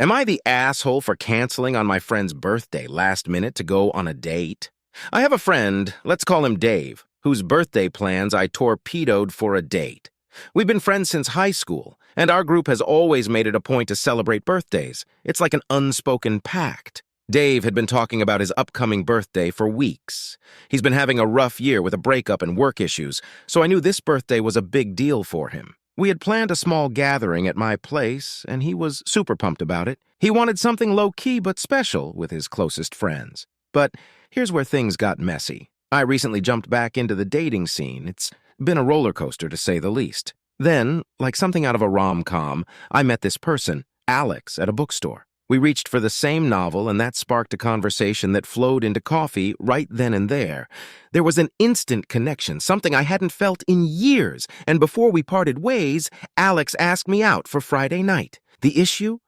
Am I the asshole for canceling on my friend's birthday last minute to go on a date? I have a friend, let's call him Dave, whose birthday plans I torpedoed for a date. We've been friends since high school, and our group has always made it a point to celebrate birthdays. It's like an unspoken pact. Dave had been talking about his upcoming birthday for weeks. He's been having a rough year with a breakup and work issues, so I knew this birthday was a big deal for him. We had planned a small gathering at my place, and he was super pumped about it. He wanted something low-key but special with his closest friends. But here's where things got messy. I recently jumped back into the dating scene. It's been a roller coaster, to say the least. Then, like something out of a rom-com, I met this person, Alex, at a bookstore. We reached for the same novel, and that sparked a conversation that flowed into coffee right then and there. There was an instant connection, something I hadn't felt in years, and before we parted ways, Alex asked me out for Friday night. The issue?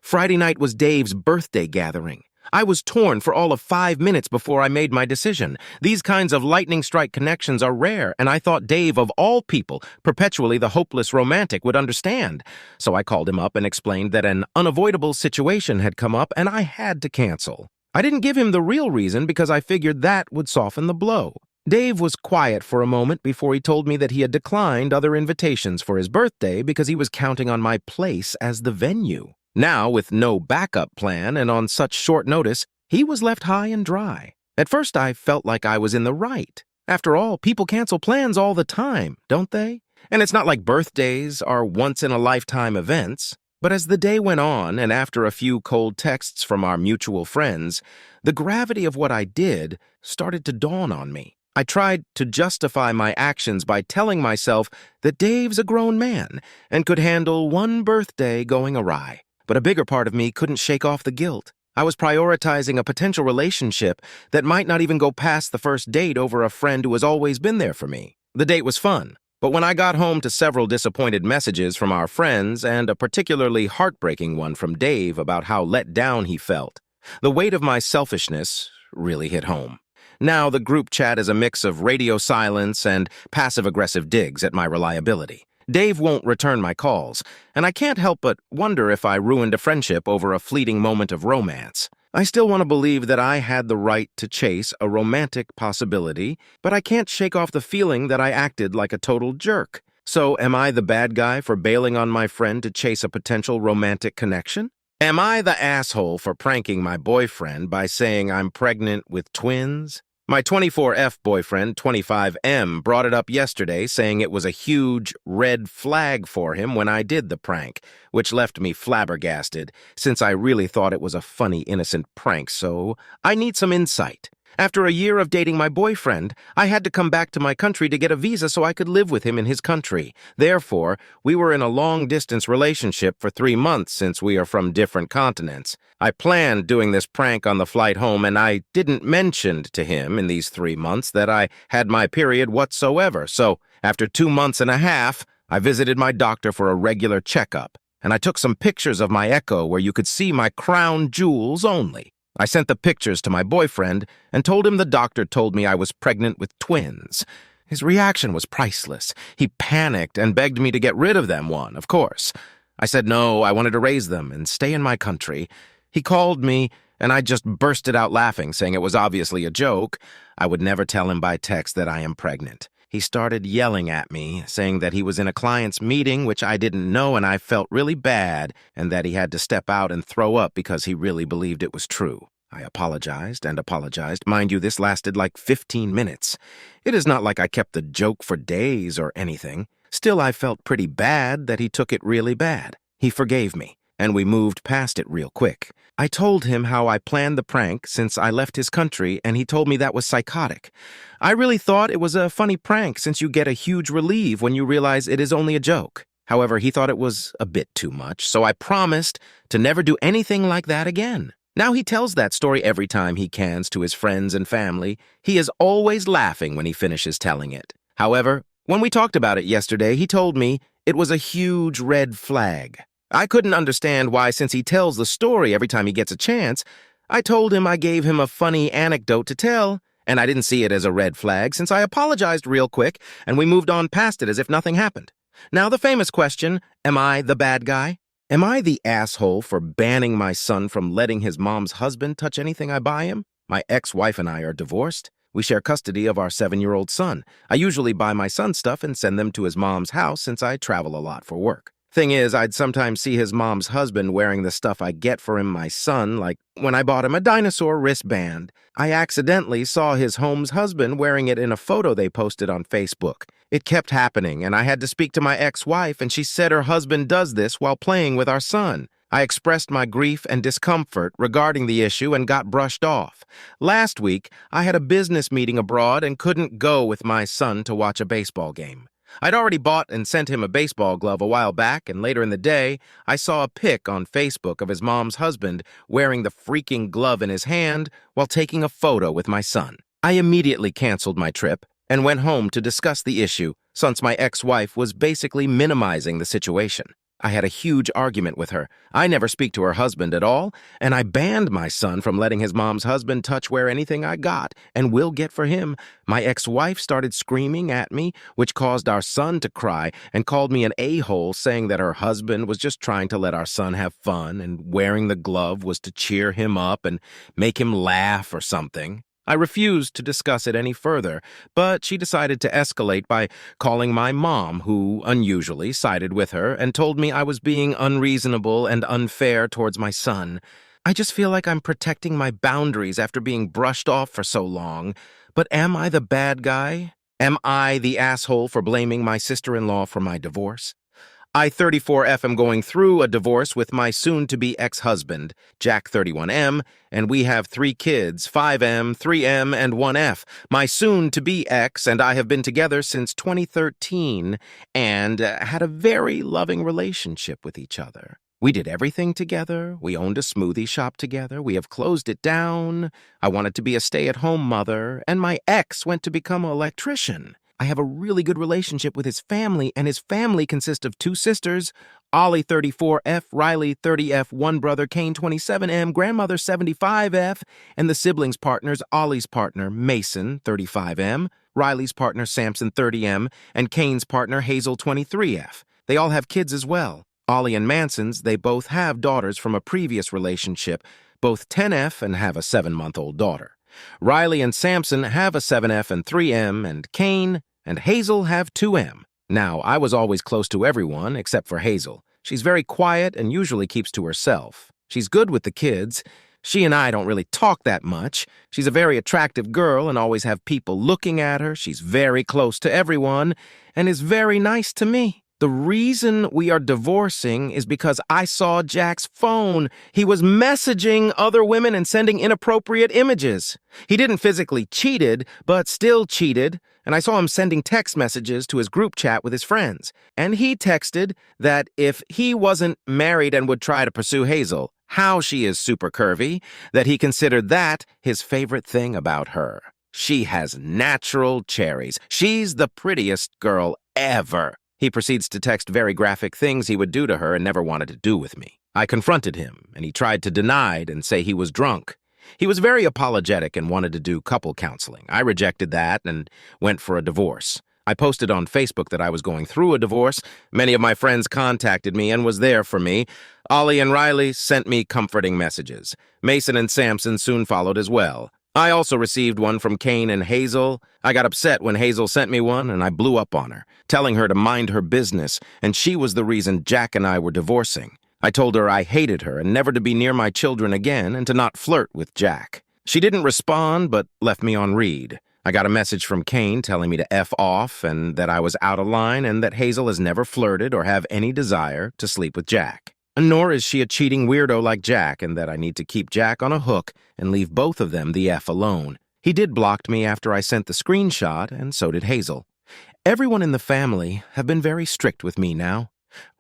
Friday night was Dave's birthday gathering. I was torn for all of 5 minutes before I made my decision. These kinds of lightning strike connections are rare, and I thought Dave, of all people, perpetually the hopeless romantic, would understand. So I called him up and explained that an unavoidable situation had come up and I had to cancel. I didn't give him the real reason because I figured that would soften the blow. Dave was quiet for a moment before he told me that he had declined other invitations for his birthday because he was counting on my place as the venue. Now, with no backup plan and on such short notice, he was left high and dry. At first, I felt like I was in the right. After all, people cancel plans all the time, don't they? And it's not like birthdays are once-in-a-lifetime events. But as the day went on, and after a few cold texts from our mutual friends, the gravity of what I did started to dawn on me. I tried to justify my actions by telling myself that Dave's a grown man and could handle one birthday going awry. But a bigger part of me couldn't shake off the guilt. I was prioritizing a potential relationship that might not even go past the first date over a friend who has always been there for me. The date was fun, but when I got home to several disappointed messages from our friends and a particularly heartbreaking one from Dave about how let down he felt, the weight of my selfishness really hit home. Now the group chat is a mix of radio silence and passive-aggressive digs at my reliability. Dave won't return my calls, and I can't help but wonder if I ruined a friendship over a fleeting moment of romance. I still want to believe that I had the right to chase a romantic possibility, but I can't shake off the feeling that I acted like a total jerk. So am I the bad guy for bailing on my friend to chase a potential romantic connection? Am I the asshole for pranking my boyfriend by saying I'm pregnant with twins? My 24F boyfriend, 25M, brought it up yesterday, saying it was a huge red flag for him when I did the prank, which left me flabbergasted, since I really thought it was a funny, innocent prank, so I need some insight. After a year of dating my boyfriend, I had to come back to my country to get a visa so I could live with him in his country. Therefore, we were in a long-distance relationship for 3 months since we are from different continents. I planned doing this prank on the flight home, and I didn't mention to him in these 3 months that I had my period whatsoever. So, after 2 months and a half, I visited my doctor for a regular checkup, and I took some pictures of my echo where you could see my crown jewels only. I sent the pictures to my boyfriend and told him the doctor told me I was pregnant with twins. His reaction was priceless. He panicked and begged me to get rid of them one, of course. I said no, I wanted to raise them and stay in my country. He called me, and I just bursted out laughing, saying it was obviously a joke. I would never tell him by text that I am pregnant. He started yelling at me, saying that he was in a client's meeting, which I didn't know, and I felt really bad, and that he had to step out and throw up because he really believed it was true. I apologized and apologized. Mind you, this lasted like 15 minutes. It is not like I kept the joke for days or anything. Still, I felt pretty bad that he took it really bad. He forgave me, and we moved past it real quick. I told him how I planned the prank since I left his country, and he told me that was psychotic. I really thought it was a funny prank since you get a huge relief when you realize it is only a joke. However, he thought it was a bit too much, so I promised to never do anything like that again. Now he tells that story every time he cans to his friends and family. He is always laughing when he finishes telling it. However, when we talked about it yesterday, he told me it was a huge red flag. I couldn't understand why, since he tells the story every time he gets a chance. I told him I gave him a funny anecdote to tell, and I didn't see it as a red flag since I apologized real quick and we moved on past it as if nothing happened. Now the famous question, am I the bad guy? Am I the asshole for banning my son from letting his mom's husband touch anything I buy him? My ex-wife and I are divorced. We share custody of our 7-year-old son. I usually buy my son stuff and send them to his mom's house since I travel a lot for work. Thing is, I'd sometimes see his mom's husband wearing the stuff I get for him, my son, like when I bought him a dinosaur wristband. I accidentally saw his home's husband wearing it in a photo they posted on Facebook. It kept happening, and I had to speak to my ex-wife, and she said her husband does this while playing with our son. I expressed my grief and discomfort regarding the issue and got brushed off. Last week, I had a business meeting abroad and couldn't go with my son to watch a baseball game. I'd already bought and sent him a baseball glove a while back, and later in the day, I saw a pic on Facebook of his mom's husband wearing the freaking glove in his hand while taking a photo with my son. I immediately canceled my trip and went home to discuss the issue, since my ex-wife was basically minimizing the situation. I had a huge argument with her. I never speak to her husband at all, and I banned my son from letting his mom's husband touch wear anything I got and will get for him. My ex-wife started screaming at me, which caused our son to cry and called me an a-hole, saying that her husband was just trying to let our son have fun and wearing the glove was to cheer him up and make him laugh or something. I refused to discuss it any further, but she decided to escalate by calling my mom, who unusually sided with her, and told me I was being unreasonable and unfair towards my son. I just feel like I'm protecting my boundaries after being brushed off for so long. But am I the bad guy? Am I the asshole for blaming my sister-in-law for my divorce? I, 34F, am going through a divorce with my soon-to-be ex-husband, Jack, 31M, and we have 3 kids, 5M, 3M, and 1F. My soon-to-be ex and I have been together since 2013 and had a very loving relationship with each other. We did everything together. We owned a smoothie shop together. We have closed it down. I wanted to be a stay-at-home mother, and my ex went to become an electrician. I have a really good relationship with his family, and his family consists of 2 sisters, Ollie 34F, Riley 30F, one brother, Kane 27M, grandmother 75F, and the siblings' partners, Ollie's partner, Mason 35M, Riley's partner, Samson 30M, and Kane's partner, Hazel 23F. They all have kids as well. Ollie and Manson's, they both have daughters from a previous relationship, both 10F and have a 7-month-old daughter. Riley and Samson have a 7F and 3M, and Kane and Hazel have 2M. Now, I was always close to everyone except for Hazel. She's very quiet and usually keeps to herself. She's good with the kids. She and I don't really talk that much. She's a very attractive girl and always have people looking at her. She's very close to everyone and is very nice to me. The reason we are divorcing is because I saw Jack's phone. He was messaging other women and sending inappropriate images. He didn't physically cheated, but still cheated, and I saw him sending text messages to his group chat with his friends. And he texted that if he wasn't married and would try to pursue Hazel, how she is super curvy, that he considered that his favorite thing about her. She has natural cherries. She's the prettiest girl ever. He proceeds to text very graphic things he would do to her and never wanted to do with me. I confronted him, and he tried to deny it and say he was drunk. He was very apologetic and wanted to do couple counseling. I rejected that and went for a divorce. I posted on Facebook that I was going through a divorce. Many of my friends contacted me and was there for me. Ollie and Riley sent me comforting messages. Mason and Samson soon followed as well. I also received one from Kane and Hazel. I got upset when Hazel sent me one, and I blew up on her, telling her to mind her business, and she was the reason Jack and I were divorcing. I told her I hated her and never to be near my children again and to not flirt with Jack. She didn't respond, but left me on read. I got a message from Kane telling me to F off and that I was out of line and that Hazel has never flirted or have any desire to sleep with Jack. Nor is she a cheating weirdo like Jack, and that I need to keep Jack on a hook and leave both of them the F alone. He did block me after I sent the screenshot, and so did Hazel. Everyone in the family have been very strict with me now.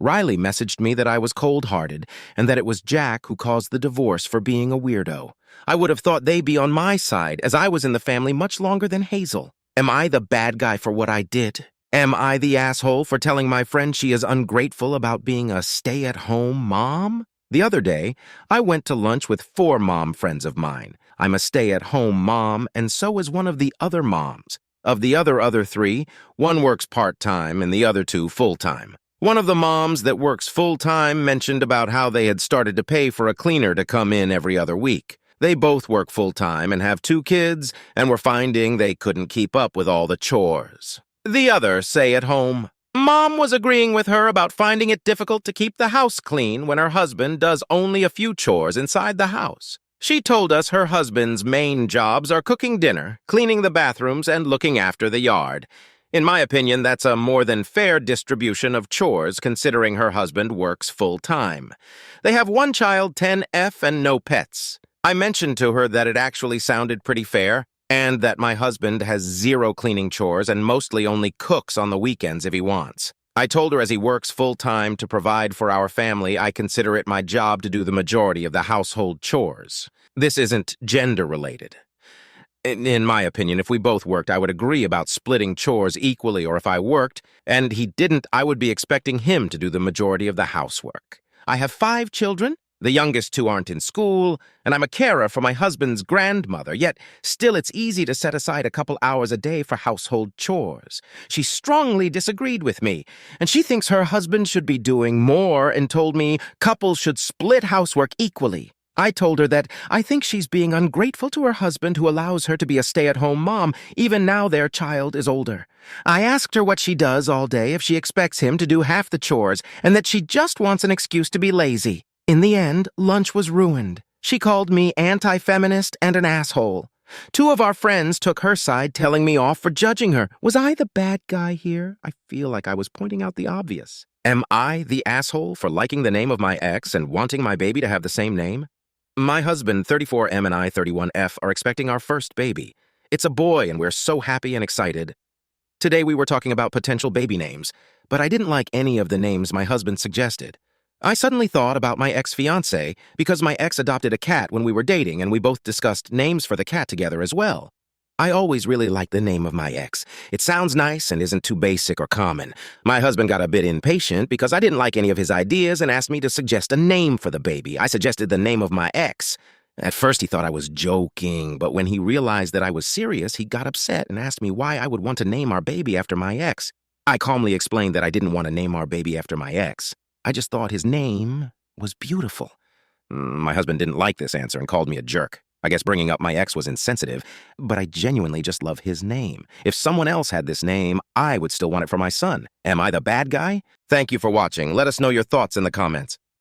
Riley messaged me that I was cold-hearted and that it was Jack who caused the divorce for being a weirdo. I would have thought they'd be on my side, as I was in the family much longer than Hazel. Am I the bad guy for what I did? Am I the asshole for telling my friend she is ungrateful about being a stay-at-home mom? The other day, I went to lunch with 4 mom friends of mine. I'm a stay-at-home mom, and so is one of the other moms. Of the other 3, one works part-time and the other 2 full-time. One of the moms that works full-time mentioned about how they had started to pay for a cleaner to come in every other week. They both work full-time and have 2 kids, and were finding they couldn't keep up with all the chores. The other say at home, Mom was agreeing with her about finding it difficult to keep the house clean when her husband does only a few chores inside the house. She told us her husband's main jobs are cooking dinner, cleaning the bathrooms, and looking after the yard. In my opinion, that's a more than fair distribution of chores considering her husband works full-time. They have 1 child, 10F, and no pets. I mentioned to her that it actually sounded pretty fair, and that my husband has 0 cleaning chores and mostly only cooks on the weekends if he wants. I told her as he works full-time to provide for our family, I consider it my job to do the majority of the household chores. This isn't gender-related. In my opinion, if we both worked, I would agree about splitting chores equally, or if I worked, and he didn't, I would be expecting him to do the majority of the housework. I have 5 children. The youngest 2 aren't in school, and I'm a carer for my husband's grandmother, yet still it's easy to set aside a couple hours a day for household chores. She strongly disagreed with me, and she thinks her husband should be doing more and told me couples should split housework equally. I told her that I think she's being ungrateful to her husband who allows her to be a stay-at-home mom, even now their child is older. I asked her what she does all day, if she expects him to do half the chores, and that she just wants an excuse to be lazy. In the end, lunch was ruined. She called me anti-feminist and an asshole. 2 of our friends took her side, telling me off for judging her. Was I the bad guy here? I feel like I was pointing out the obvious. Am I the asshole for liking the name of my ex and wanting my baby to have the same name? My husband, 34M, and I, 31F, are expecting our first baby. It's a boy, and we're so happy and excited. Today we were talking about potential baby names, but I didn't like any of the names my husband suggested. I suddenly thought about my ex-fiancé because my ex adopted a cat when we were dating, and we both discussed names for the cat together as well. I always really liked the name of my ex. It sounds nice and isn't too basic or common. My husband got a bit impatient because I didn't like any of his ideas and asked me to suggest a name for the baby. I suggested the name of my ex. At first he thought I was joking, but when he realized that I was serious, he got upset and asked me why I would want to name our baby after my ex. I calmly explained that I didn't want to name our baby after my ex. I just thought his name was beautiful. My husband didn't like this answer and called me a jerk. I guess bringing up my ex was insensitive, but I genuinely just love his name. If someone else had this name, I would still want it for my son. Am I the bad guy? Thank you for watching. Let us know your thoughts in the comments.